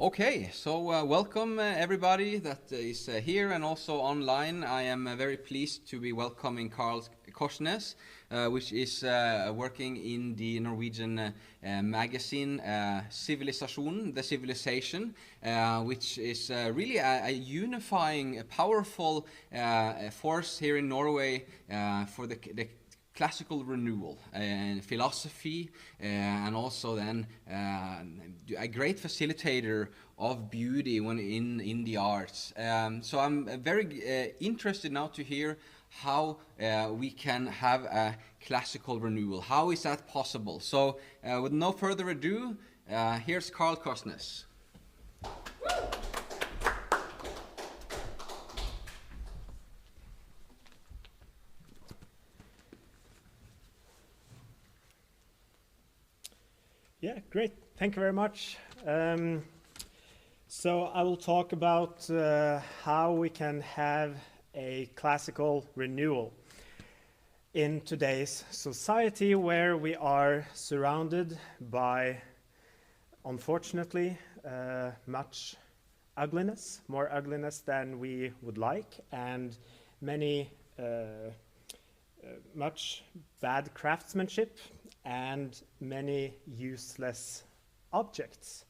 Okay, so welcome everybody that is here and also online. I am very pleased to be welcoming Carl Korsnes, which is working in the Norwegian magazine Sivilisasjonen, the Civilization, which is really a unifying, a powerful force here in Norway for the classical renewal and philosophy, and also then a great facilitator of beauty when in the arts. So I'm very interested now to hear how we can have a classical renewal. How is that possible? So with no further ado, here's Carl Korsnes. Yeah, great. Thank you very much. So I will talk about how we can have a classical renewal in today's society, where we are surrounded by, unfortunately, much ugliness, more ugliness than we would like, and much bad craftsmanship and many useless objects.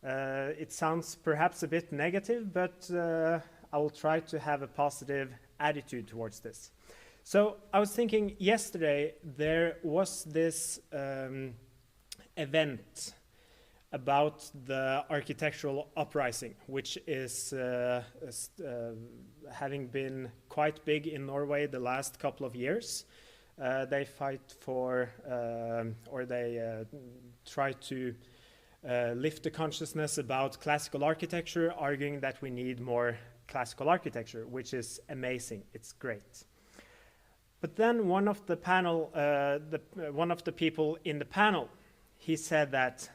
It sounds perhaps a bit negative, but I will try to have a positive attitude towards this. So I was thinking yesterday there was this event about the architectural uprising, which is having been quite big in Norway the last couple of years. They fight for, or they try to lift the consciousness about classical architecture, arguing that we need more classical architecture, which is amazing. It's great. But then one of the people in the panel, he said that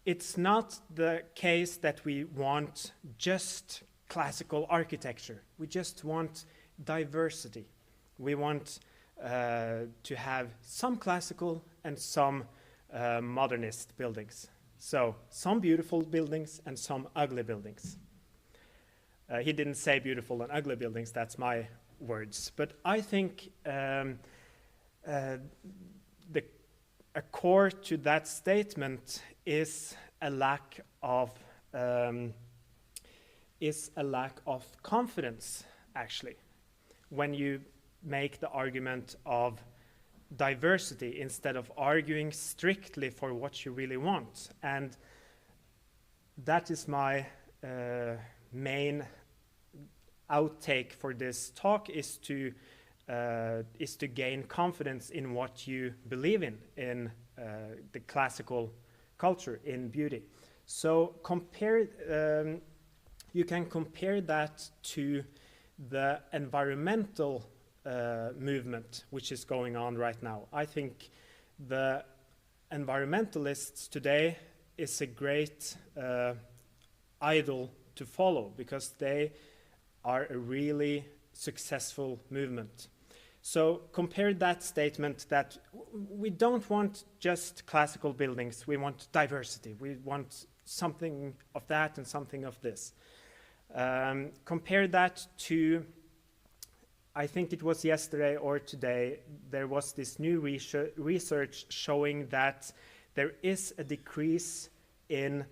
it's not the case that we want just classical architecture. We just want diversity. We want to have some classical and some modernist buildings. So some beautiful buildings and some ugly buildings. He didn't say beautiful and ugly buildings, that's my words. But I think a core to that statement is a lack of confidence, actually, when you make the argument of diversity instead of arguing strictly for what you really want. And that is my main outtake for this talk, is to gain confidence in what you believe in the classical culture, in beauty. So you can compare that to the environmental movement which is going on right now. I think the environmentalists today is a great idol to follow, because they are a really successful movement. So compare that statement that we don't want just classical buildings, we want diversity, we want something of that and something of this. Compare that to, I think it was yesterday or today, there was this new research showing that there is a decrease in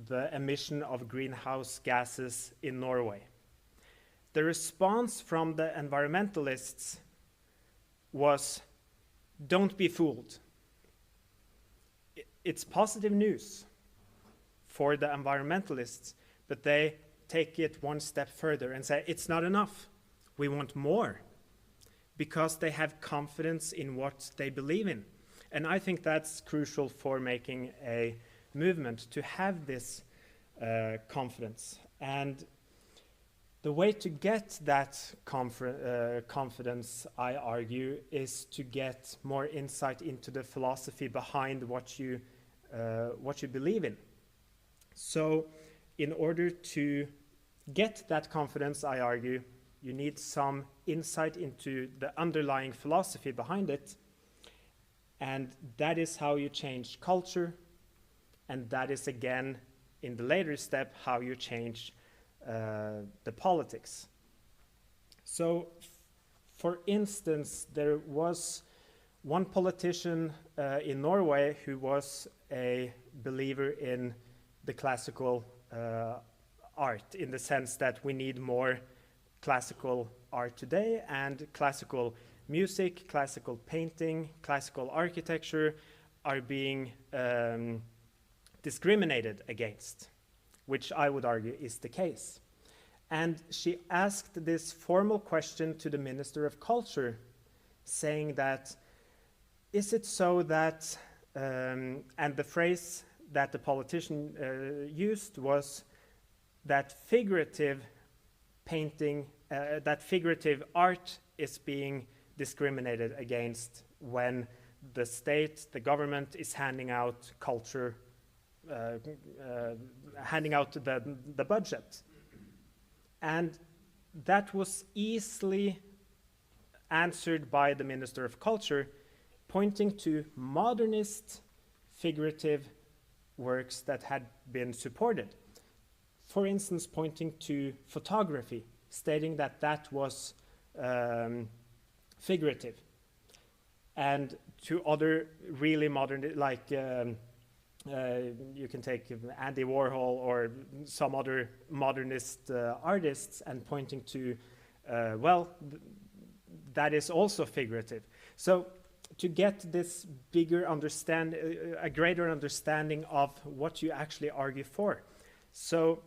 the emission of greenhouse gases in Norway. The response from the environmentalists was, don't be fooled. It's positive news for the environmentalists, but they take it one step further and say it's not enough. We want more, because they have confidence in what they believe in. And I think that's crucial for making a movement, to have this confidence. And the way to get that confidence, I argue, is to get more insight into the philosophy behind what you believe in. So in order to get that confidence, I argue, you need some insight into the underlying philosophy behind it. And that is how you change culture, and that is again, in the later step, how you change the politics. So, for instance, there was one politician in Norway who was a believer in the classical art, in the sense that we need more classical art today, and classical music, classical painting, classical architecture are being discriminated against, which I would argue is the case. And she asked this formal question to the Minister of Culture, saying that, is it so that, and the phrase that the politician used was that figurative painting, that figurative art is being discriminated against when the state, the government, is handing out culture, handing out the budget. And that was easily answered by the Minister of Culture, pointing to modernist figurative works that had been supported. For instance, pointing to photography, stating that that was figurative. And to other really modern, like you can take Andy Warhol or some other modernist artists, and pointing to, well, that is also figurative. So to get this bigger a greater understanding of what you actually argue for. So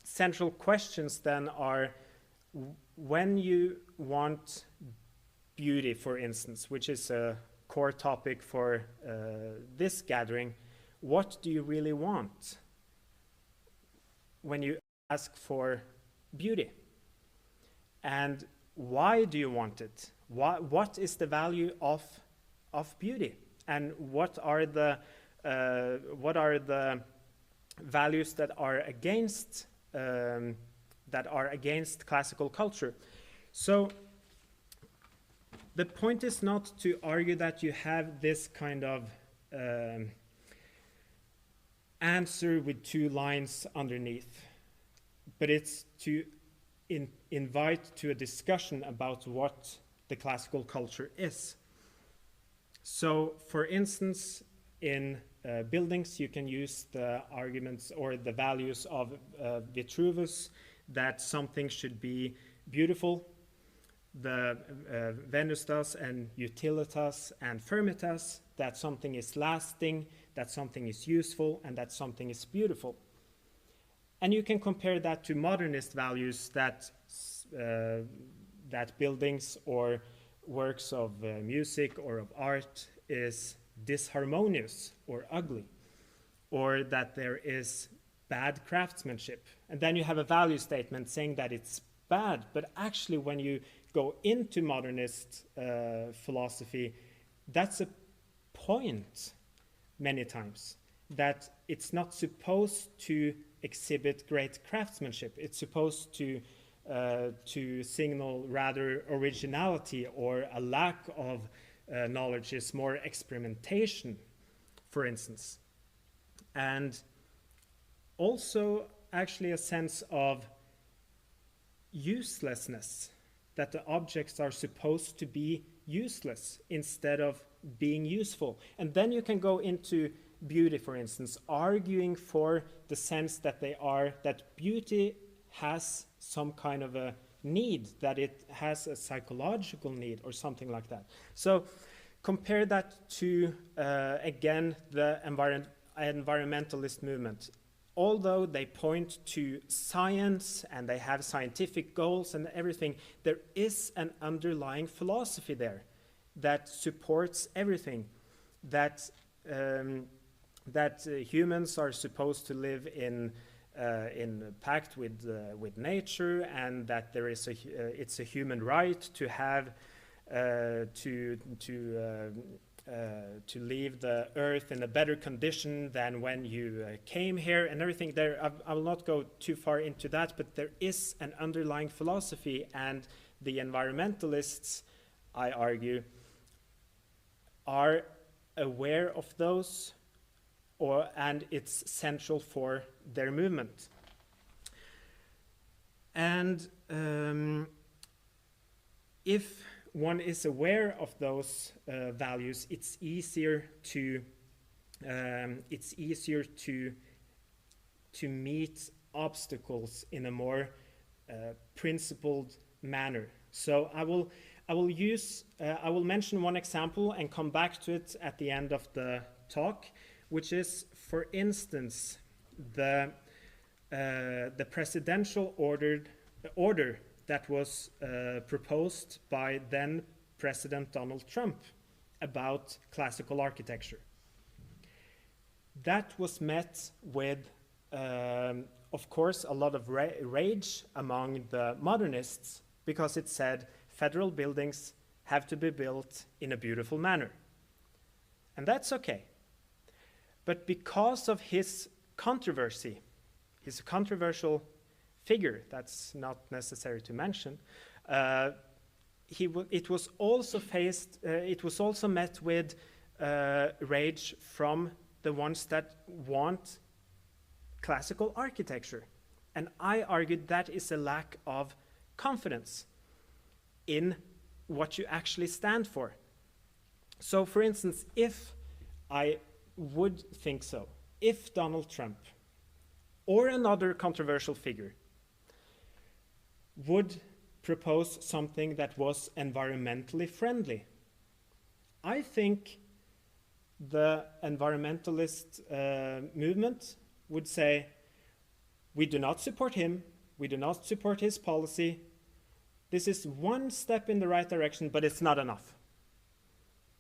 central questions then are, when you want beauty, for instance, which is a core topic for this gathering, what do you really want when you ask for beauty? And why do you want it? What is the value of beauty? And what are the values that are against classical culture? So the point is not to argue that you have this kind of answer with two lines underneath, but it's to invite to a discussion about what the classical culture is. So, for instance, in buildings, you can use the arguments or the values of Vitruvius, that something should be beautiful, the Venustas and Utilitas and Firmitas, that something is lasting, that something is useful, and that something is beautiful. And you can compare that to modernist values, that buildings or works of music or of art is disharmonious or ugly, or that there is bad craftsmanship. And then you have a value statement saying that it's bad, but actually when you go into modernist philosophy, that's a point many times, that it's not supposed to exhibit great craftsmanship. It's supposed to signal rather originality or a lack of knowledge, is more experimentation, for instance. And also actually a sense of uselessness, that the objects are supposed to be useless instead of being useful. And then you can go into beauty, for instance, arguing for the sense that that beauty has some kind of a need, that it has a psychological need or something like that. So compare that to, again, the environmentalist movement. Although they point to science and they have scientific goals and everything, there is an underlying philosophy there that supports everything, that humans are supposed to live in pact with nature, and that there is it's a human right to have to leave the earth in a better condition than when you came here, and everything there. I will not go too far into that, but there is an underlying philosophy, and the environmentalists, I argue, are aware of those, and it's central for their movement. And if one is aware of those values, it's easier to meet obstacles in a more principled manner. So I will mention one example and come back to it at the end of the talk, which is, for instance, the presidential order that was proposed by then President Donald Trump about classical architecture. That was met with, of course, a lot of rage among the modernists, because it said federal buildings have to be built in a beautiful manner. And that's okay. But because of his controversy, he's a controversial figure, that's not necessary to mention, it was also met with rage from the ones that want classical architecture. And I argued that is a lack of confidence in what you actually stand for. So, for instance, if I would think so, if Donald Trump or another controversial figure would propose something that was environmentally friendly, I think the environmentalist movement would say, we do not support him, we do not support his policy. This is one step in the right direction, but it's not enough.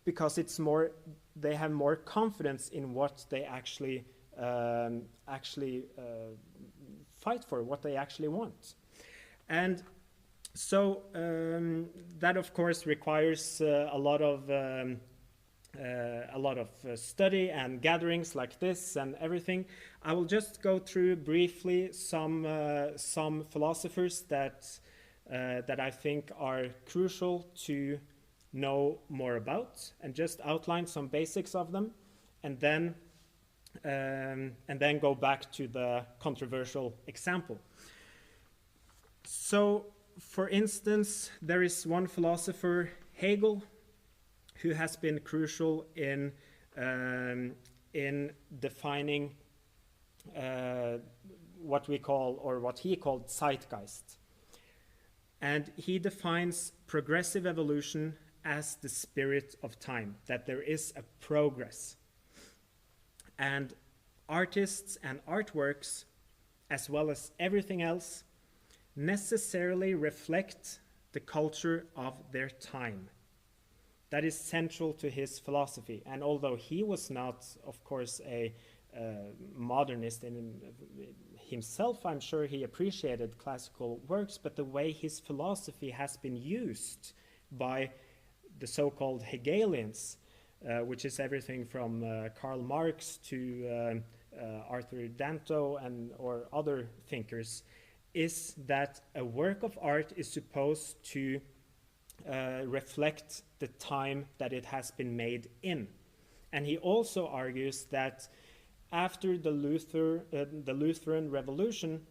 Because it's more, they have more confidence in what they actually fight for, what they actually want. And so that, of course, requires a lot of study and gatherings like this and everything. I will just go through briefly some philosophers that I think are crucial to know more about, and just outline some basics of them, and then go back to the controversial example. So, for instance, there is one philosopher, Hegel, who has been crucial in defining what we call, or what he called, zeitgeist. And he defines progressive evolution as the spirit of time, that there is a progress. And artists and artworks, as well as everything else, necessarily reflect the culture of their time. That is central to his philosophy. And although he was not, of course, a modernist in himself, I'm sure he appreciated classical works, but the way his philosophy has been used by the so-called Hegelians, which is everything from Karl Marx to Arthur Danto or other thinkers, is that a work of art is supposed to reflect the time that it has been made in. And he also argues that after the Lutheran Revolution,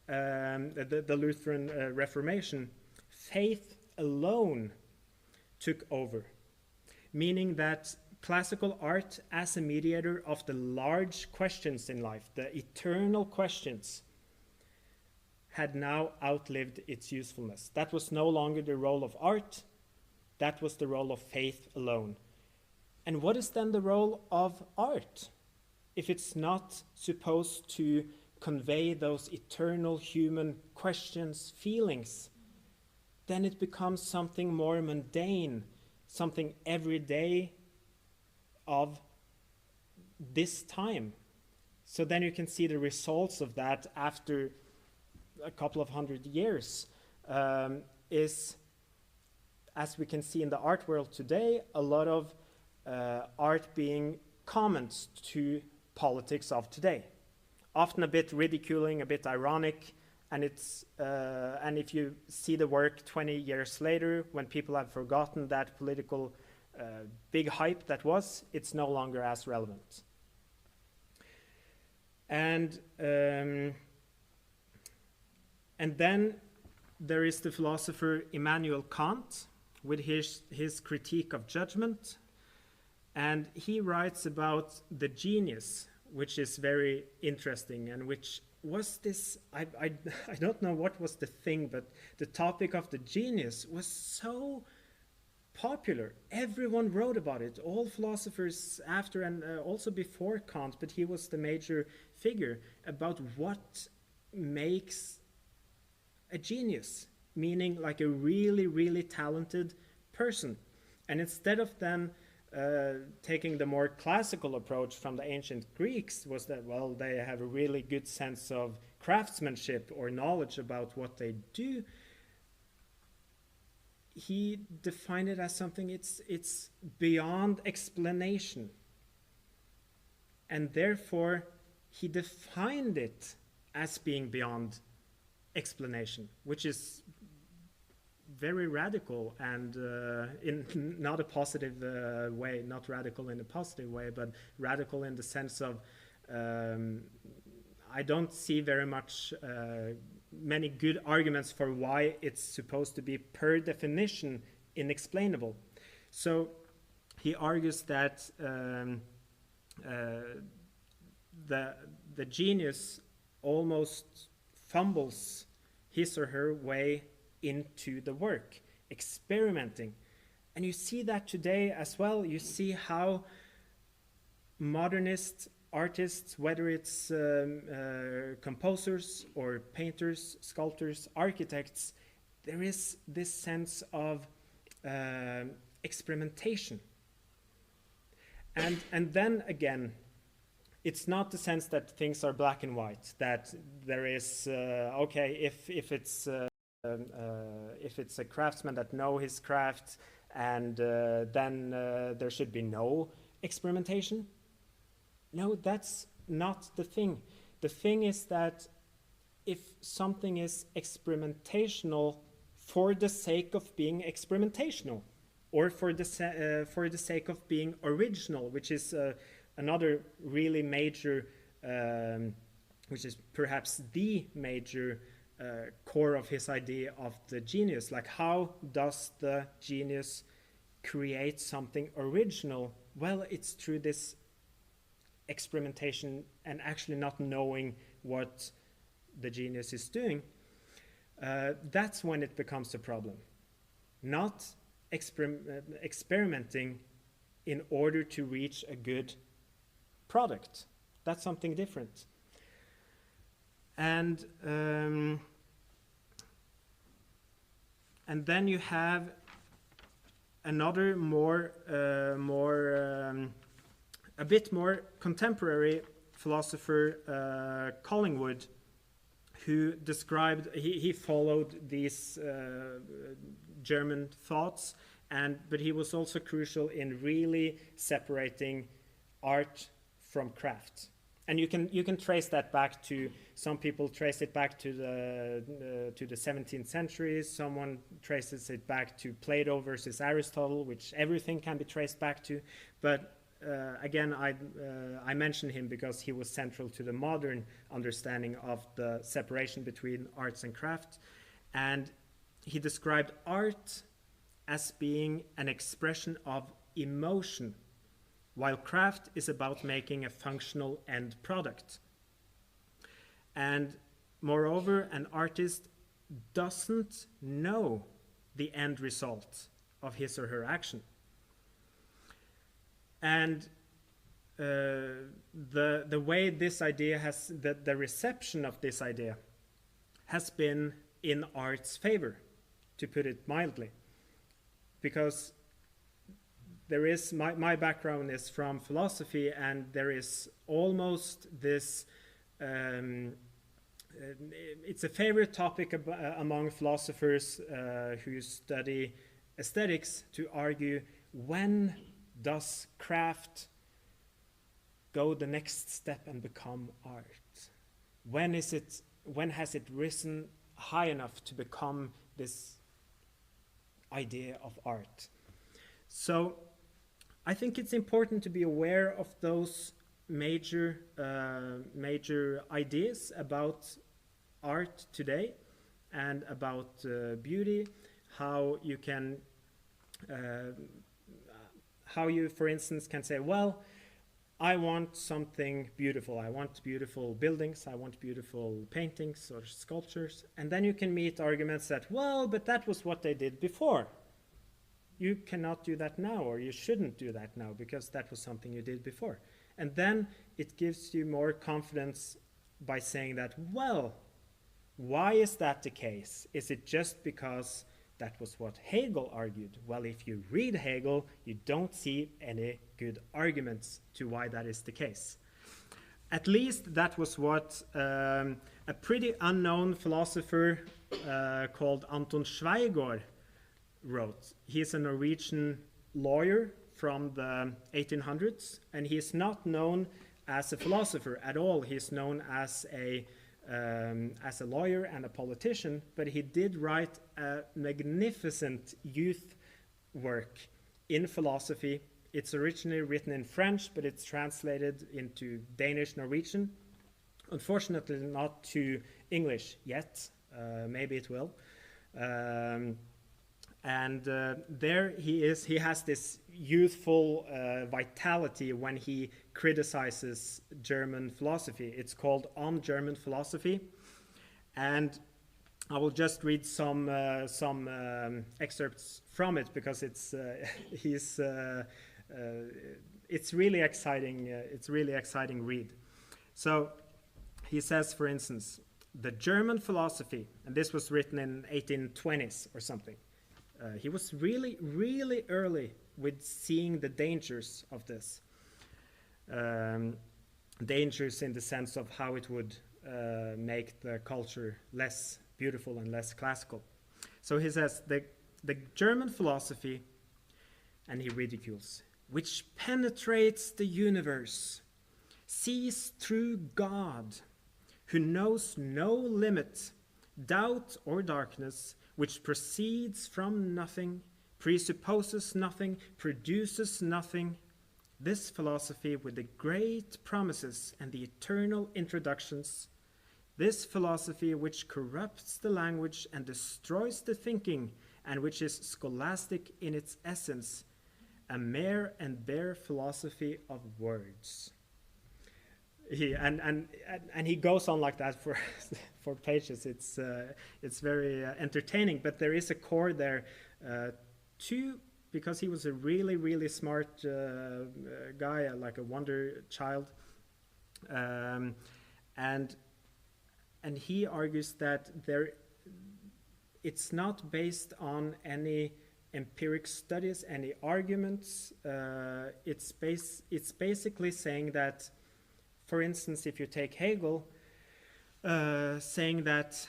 the Lutheran Reformation, faith alone took over, meaning that classical art as a mediator of the large questions in life, the eternal questions, had now outlived its usefulness. That was no longer the role of art, that was the role of faith alone. And what is then the role of art, if it's not supposed to convey those eternal human questions, feelings? Then it becomes something more mundane, something everyday of this time. So then you can see the results of that after a couple of 100 years, is, as we can see in the art world today, a lot of art being comments to politics of today, often a bit ridiculing, a bit ironic, and if you see the work 20 years later, when people have forgotten that political big hype that was, it's no longer as relevant. And then there is the philosopher Immanuel Kant with his critique of judgment. And he writes about the genius, which is very interesting, and which was this, I don't know what was the thing, but the topic of the genius was so popular. Everyone wrote about it, all philosophers after and also before Kant, but he was the major figure about what makes a genius, meaning like a really, really talented person. And instead of then taking the more classical approach from the ancient Greeks, was that, well, they have a really good sense of craftsmanship or knowledge about what they do. He defined it as something it's beyond explanation. And therefore, he defined it as being beyond explanation, which is very radical and in not a positive way, not radical in a positive way, but radical in the sense of I don't see very much many good arguments for why it's supposed to be per definition inexplainable. So he argues that the genius almost fumbles his or her way into the work, experimenting. And you see that today as well. You see how modernist artists, whether it's composers or painters, sculptors, architects, there is this sense of experimentation. And then again, it's not the sense that things are black and white, that there is, okay, if it's a craftsman that knows his craft, and then there should be no experimentation. No, that's not the thing. The thing is that if something is experimentational for the sake of being experimentational, or for the sake of being original, which is another really major, which is perhaps the major core of his idea of the genius. Like, how does the genius create something original? Well, it's through this experimentation and actually not knowing what the genius is doing. That's when it becomes a problem. Not experimenting in order to reach a good product. That's something different. And then you have another a bit more contemporary philosopher, Collingwood, who described, he followed these German thoughts, but he was also crucial in really separating art from craft. And you can trace that back to, some people trace it back to the 17th century. Someone traces it back to Plato versus Aristotle, which everything can be traced back to. But again, I mention him because he was central to the modern understanding of the separation between arts and craft. And he described art as being an expression of emotion, while craft is about making a functional end product. And moreover, an artist doesn't know the end result of his or her action. And the way this idea has, the reception of this idea has been in art's favor, to put it mildly. Because there is, my background is from philosophy, and there is almost this, it's a favorite topic among philosophers who study aesthetics, to argue, when does craft go the next step and become art? When has it risen high enough to become this idea of art? So I think it's important to be aware of those major ideas about art today and about beauty, how you can, how you, for instance, can say, well, I want something beautiful. I want beautiful buildings. I want beautiful paintings or sculptures. And then you can meet arguments that, well, but that was what they did before. You cannot do that now, or you shouldn't do that now, because that was something you did before. And then it gives you more confidence by saying that, well, why is that the case? Is it just because that was what Hegel argued? Well, if you read Hegel, you don't see any good arguments to why that is the case. At least that was what a pretty unknown philosopher called Anton Schweigård wrote. He's a Norwegian lawyer from the 1800s, and he's not known as a philosopher at all. He's known as a lawyer and a politician, but he did write a magnificent youth work in philosophy. It's originally written in French, but it's translated into Danish, Norwegian. Unfortunately, not to English yet. Maybe it will. There he is. He has this youthful vitality when he criticizes German philosophy. It's called On German Philosophy, and I will just read some excerpts from it because it's really exciting. It's really exciting read. So he says, for instance, the German philosophy, and this was written in 1820s or something. He was really, really early with seeing the dangers of this. Dangers in the sense of how it would make the culture less beautiful and less classical. So he says, the German philosophy, and he ridicules, which penetrates the universe, sees through God, who knows no limit, doubt or darkness, which proceeds from nothing, presupposes nothing, produces nothing. This philosophy with the great promises and the eternal introductions, this philosophy which corrupts the language and destroys the thinking, and which is scholastic in its essence, a mere and bare philosophy of words. And he goes on like that for for pages. It's very entertaining, but there is a core there too, because he was a really, really smart guy, like a wonder child, and he argues that it's not based on any empiric studies, any arguments. It's basically saying that, for instance, if you take Hegel, saying that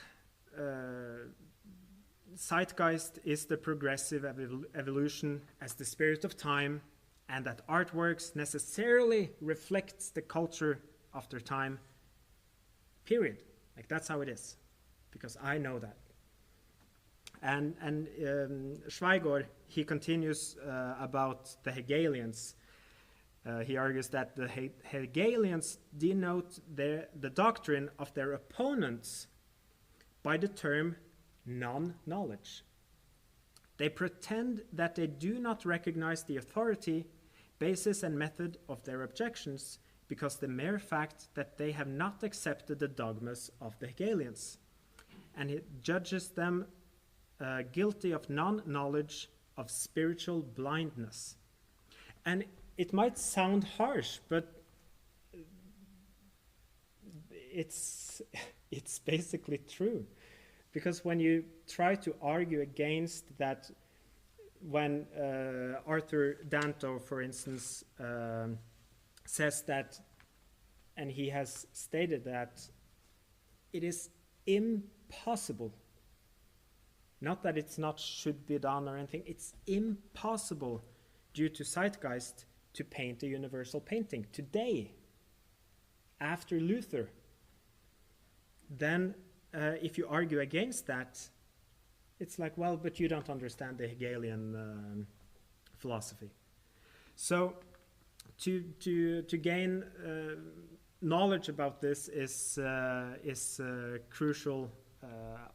zeitgeist is the progressive evolution as the spirit of time, and that artworks necessarily reflects the culture of their time, period. Like, that's how it is, because I know that. And Schweigård, he continues about the Hegelians. He argues that the Hegelians denote the doctrine of their opponents by the term non-knowledge. They pretend that they do not recognize the authority, basis, and method of their objections because the mere fact that they have not accepted the dogmas of the Hegelians. And it judges them guilty of non-knowledge, of spiritual blindness. And it might sound harsh, but it's basically true. Because when you try to argue against that, when Arthur Danto, for instance, says that, and he has stated that it is impossible, not that it's not should be done or anything, it's impossible due to zeitgeist to paint a universal painting today, after Luther. Then if you argue against that, it's like, well, but you don't understand the Hegelian philosophy. So to gain knowledge about this is crucial,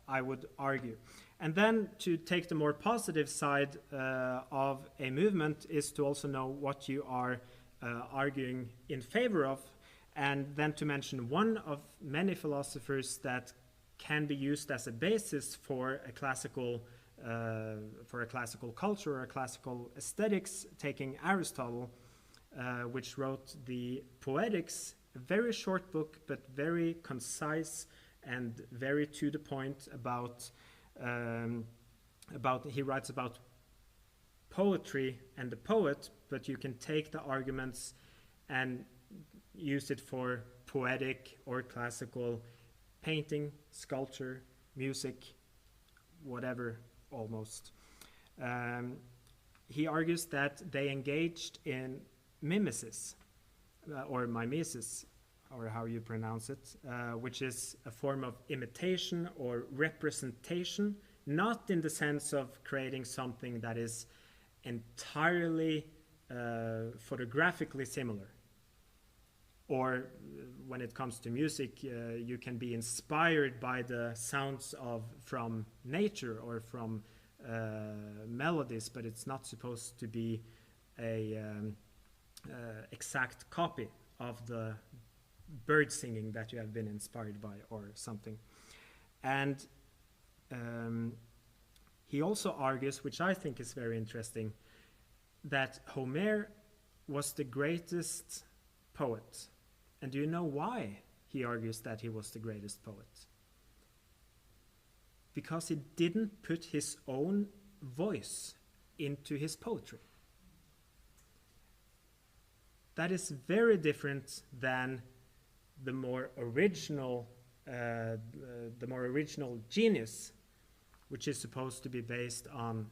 I would argue. And then to take the more positive side of a movement is to also know what you are arguing in favor of, and then to mention one of many philosophers that can be used as a basis for a classical culture or a classical aesthetics, taking Aristotle, which wrote the Poetics, a very short book but very concise and very to the point about he writes about poetry and the poet, but you can take the arguments and use it for poetic or classical painting, sculpture, music, whatever, almost. He argues that they engaged in mimesis, or mimesis, or how you pronounce it, which is a form of imitation or representation, not in the sense of creating something that is entirely photographically similar. Or when it comes to music, you can be inspired by the sounds from nature or from melodies, but it's not supposed to be a exact copy of the bird singing that you have been inspired by or something. And he also argues, which I think is very interesting, that Homer was the greatest poet. And do you know why he argues that he was the greatest poet? Because he didn't put his own voice into his poetry. That is very different than the more original genius, which is supposed to be based on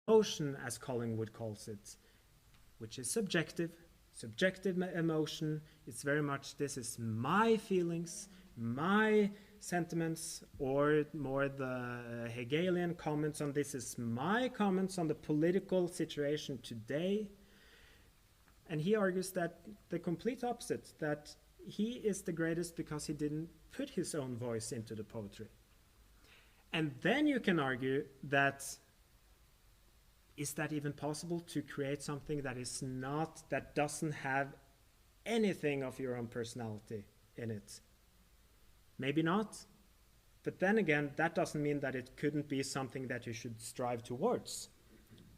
emotion, as Collingwood calls it, which is subjective emotion. It's very much, this is my feelings, my sentiments, or more the Hegelian comments on this is my comments on the political situation today. And he argues that the complete opposite, that he is the greatest because he didn't put his own voice into the poetry. And then you can argue that, is that even possible to create something that doesn't have anything of your own personality in it? Maybe not. But then again, that doesn't mean that it couldn't be something that you should strive towards.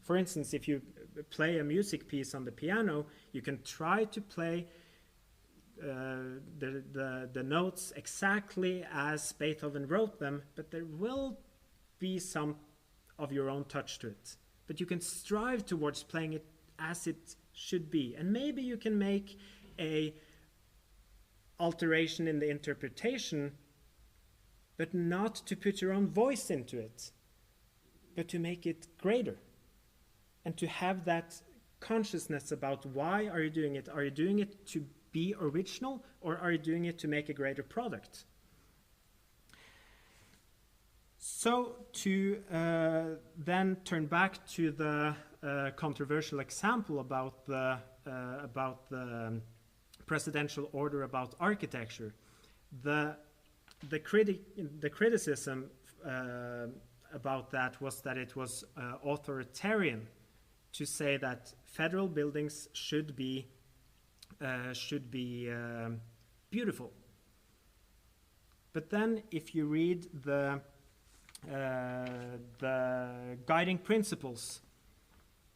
For instance, if you play a music piece on the piano, you can try to play the notes exactly as Beethoven wrote them, but there will be some of your own touch to it. But you can strive towards playing it as it should be. And maybe you can make a alteration in the interpretation, but not to put your own voice into it, but to make it greater. And to have that consciousness about why are you doing it? Are you doing it to be original, or are you doing it to make a greater product? So to then turn back to the controversial example about the presidential order about architecture, the criticism about that was that it was authoritarian to say that federal buildings should be beautiful. But then if you read the guiding principles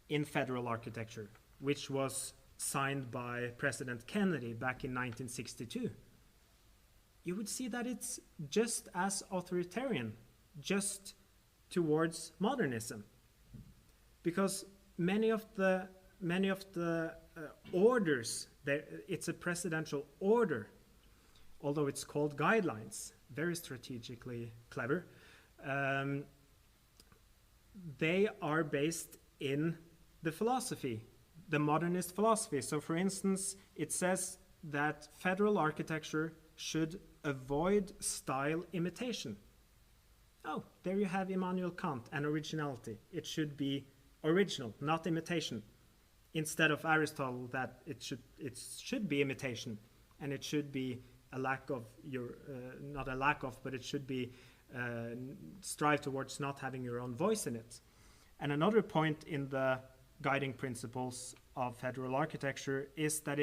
in federal architecture, which was signed by President Kennedy back in 1962, you would see that it's just as authoritarian, just towards modernism. Because many of the orders, it's a presidential order, although it's called guidelines, very strategically clever. They are based in the philosophy, the modernist philosophy. So for instance, it says that federal architecture should avoid style imitation. Oh, there you have Immanuel Kant and originality. It should be original, not imitation. instead of Aristotle that it should be imitation, and it should be a lack of not a lack of, but it should be strive towards not having your own voice in it. And another point in the guiding principles of federal architecture is that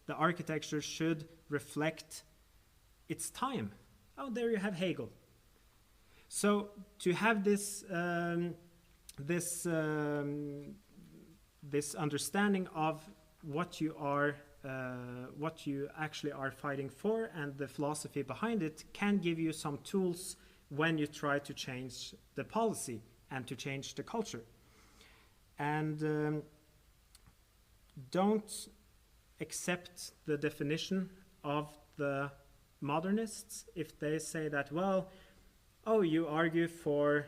the architecture should reflect its time. Oh, there you have Hegel. So to have this this understanding of what you actually are fighting for, and the philosophy behind it, can give you some tools when you try to change the policy and to change the culture. And don't accept the definition of the modernists if they say that, well, oh, you argue for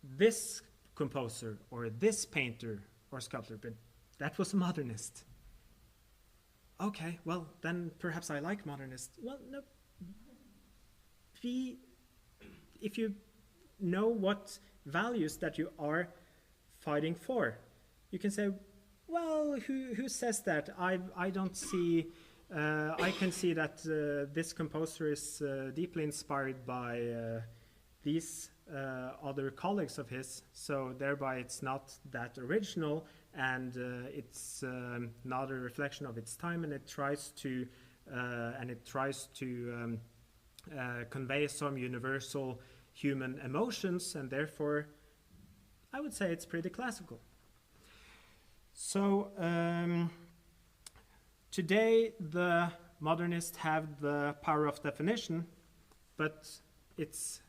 this composer or this painter or sculptor, but that was a modernist. Okay, well, then perhaps I like modernists. Well, no. If you know what values that you are fighting for, you can say, well, who says that? I don't see. I can see that this composer is deeply inspired by these other colleagues of his, so thereby it's not that original, and it's not a reflection of its time, and it tries to convey some universal human emotions, and therefore I would say it's pretty classical. So today the modernists have the power of definition, but it's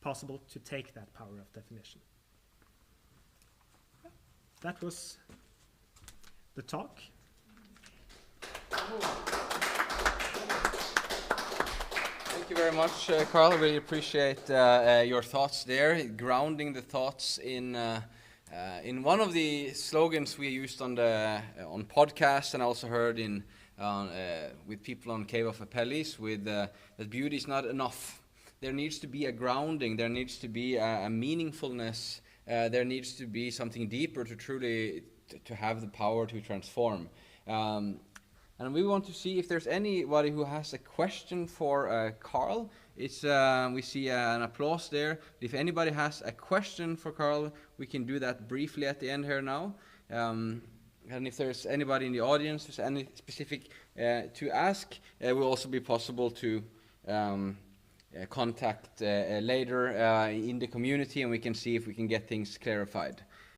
possible to take that power of definition. That was the talk. Thank you very much, Carl. I really appreciate your thoughts there, grounding the thoughts in one of the slogans we used on podcasts, and also heard with people on Cave of Apelles, with that beauty is not enough. There needs to be a grounding. There needs to be a meaningfulness. There needs to be something deeper to truly to have the power to transform. And we want to see if there's anybody who has a question for Carl. It's we see an applause there. If anybody has a question for Carl, we can do that briefly at the end here now. And if there's anybody in the audience who's any specific to ask, it will also be possible to contact later in the community, and we can see if we can get things clarified.